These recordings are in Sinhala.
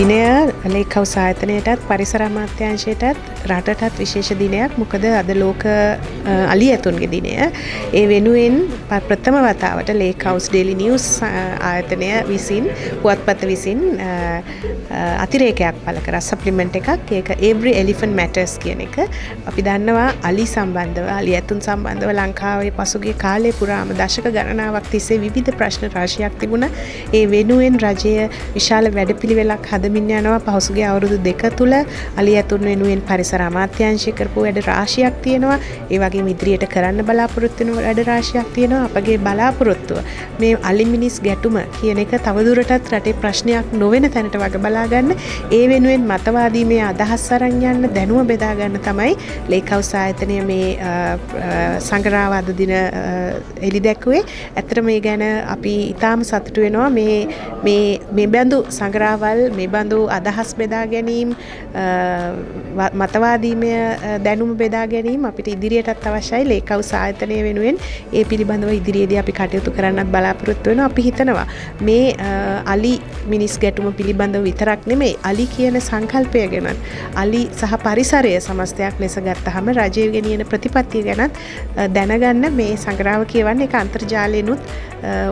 දිනය ලේක්හවුස් ආයතනයටත් පරිසර අමාත්‍යාංශයටත් රටටත් විශේෂ දිනයක්. මොකද අද ලෝක අලි ඇතුන්ගේ දිනය. ඒ වෙනුවෙන් ප්‍රථම වතාවට ලේක්හවුස් ඩේලි නිවුස් ආයතනය විසින් පුවත්පත විසින් අතිරේකයක් පළ කරා සප්ලිමන්ට් එකක්. ඒක every elephant matters කියන එක. අපි දන්නවා අලි සම්බන්ධව අලි ඇතුන් සම්බන්ධව ලංකාවේ පසුගිය කාලය පුරාම දශක ගණනාවක් තිස්සේ විවිධ ප්‍රශ්න රාශියක් තිබුණා. ඒ වෙනුවෙන් රජය විශාල වැඩපිළිවෙලක් හදමින් යනවා. පහුගිය අවුරුදු දෙක තුල අලි ඇතුන් වෙනුවෙන් පරිසර අමාත්‍යාංශය කරපු වැඩ රාශියක් තියෙනවා. ඒ වගේම ඉදිරියට කරන්න බලාපොරොත්තු වෙන වැඩ රාශියක් තියෙනවා. අපගේ බලාපොරොත්තුව මේ අලි මිනිස් ගැටුම කියන එක තවදුරටත් රටේ ප්‍රශ්නයක් නොවන තැනට වග බලා ගන්න. ඒ වෙනුවෙන් මතවාදී මේ අදහස් අරන් යන්න දැනුම බෙදා ගන්න තමයි ලේක්හවුස් ආයතනය මේ සංග්‍රහව අද දින එලි දැක්ුවේ. ඇත්තට මේ ගැන අපි ඉතාම සතුටු වෙනවා. මේ බඳු සංග්‍රහවල් මේ බඳු අදහස් බෙදා ගැනීම මතවාදීමය දැනුම බෙදා ගැනීම අපිට ඉදිරියටත් අවශ්‍යයි. ලේක්හවුස් ආයතනය වෙනුවෙන් ඒ පිළිබඳව ඉදිරියේදී අපි කටයුතු කරන්නත් බලාපොරොත්තු වෙනවා. අපි හිතනවා මේ අලි මිනිස් ගැටුම පිළිබඳව විතරක් නෙමෙයි අලි කියන සංකල්පය ගැනත් අලි සහ පරිසරය සමස්තයක් ලෙස ගත්තහම රජය ගෙනියන ප්‍රතිපත්තිය ගැනත් දැනගන්න මේ සංග්‍රහව කියවන්නේ ඒක අන්තර්ජාලයෙන්ුත්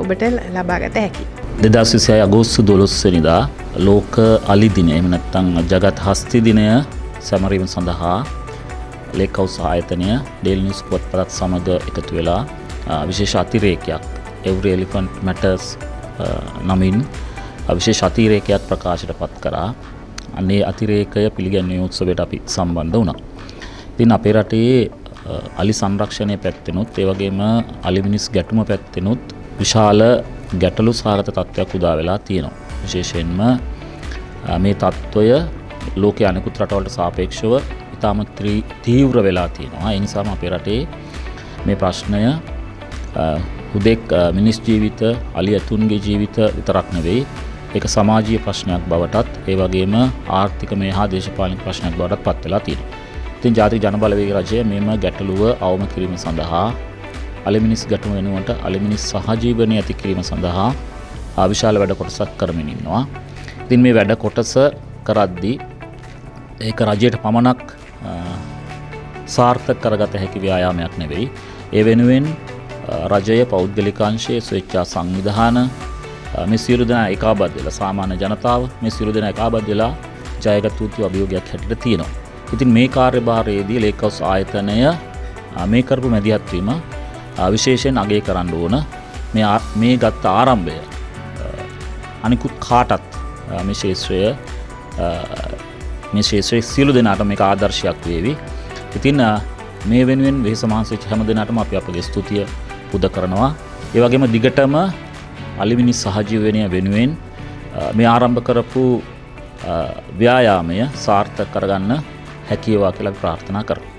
ඔබට ලබා ගත හැකියි. 2026 අගෝස්තු 12 වෙනිදා ලෝක අලි දිනය එහෙම නැත්නම් ජගත් හස්ති දිනය සැමරීම සඳහා ලේක්හවුස් ආයතනය ඩේලි නිවුස් පුවත්පතත් සමග එකතු වෙලා විශේෂ අතිරේකයක් every elephant matters නමින් විශේෂ අතිරේකයක් ප්‍රකාශයට පත් කරා. අනේ අතිරේකය පිළිගැන්වීම උත්සවයට අපි සම්බන්ධ වුණා. ඉතින් අපේ රටේ අලි සංරක්ෂණය පැත්තෙනුත් ඒ වගේම අලි මිනිස් ගැටුම පැත්තෙනුත් විශාල ගැටලු සහගත තත්ත්වයක් උදා වෙලා තියෙනවා. විශේෂයෙන්ම මේ තත්ත්වය ලෝකයේ අනෙකුත් රටවලට සාපේක්ෂව ඉතාම තීව්‍ර වෙලා තියෙනවා. ඒ නිසාම අපේ රටේ මේ ප්‍රශ්නය හුදෙක් මිනිස් ජීවිත, අලි ඇතුන්ගේ ජීවිත විතරක් නෙවෙයි, ඒක සමාජීය ප්‍රශ්නයක් බවටත් ඒ වගේම ආර්ථිකමය හා දේශපාලනික ප්‍රශ්නයක් බවටත් පත් වෙලා තියෙනවා. ඉතින් ජාතික ජනබලවේග රජය මෙම ගැටලුව අවම කිරීම සඳහා අලි මිනිස් ගැටුම වෙනුවට අලි මිනිස් සහජීවනය ඇති කිරීම සඳහා විශාල වැඩ කොටසක් කරමින් ඉන්නවා. ඉතින් මේ වැඩ කොටස කරද්දී ඒක රජයට පමණක් සාර්ථක කරගත හැකි ව්‍යායාමයක් නෙවෙයි. ඒ වෙනුවෙන් රජය, පෞද්ගලිකාංශයේ ස්වේච්ඡා සංවිධාන මේ සියලු දෙනා ඒකාබද්ධ වෙලා සාමාන්‍ය ජනතාව මේ සියලු දෙනා ඒකාබද්ධ වෙලා ජයගත් වූ අභියෝගයක් හැටියට තියෙනවා. ඉතින් මේ කාර්යභාරයේදී ලේක්හවුස් ආයතනය මේ කරපු මැදිහත් වීම විශේෂයෙන් අගය කරන්න ඕන. මේ ගත්ත ආරම්භය අනිකුත් කාටත් මේ ශේත්‍රයේ සියලු දෙනාට මේක ආදර්ශයක් වේවි. ඉතින් මේ වෙනුවෙන් වෙහෙස මහන්සි වෙච්ච හැම දෙනාටම අපි අපගේ ස්තුතිය පුද කරනවා. ඒ වගේම දිගටම අලි මිනිස් සහජීවනය වෙනුවෙන් මේ ආරම්භ කරපු ව්‍යායාමය සාර්ථක කරගන්න හැකියවා කියලා ප්‍රාර්ථනා කරනවා.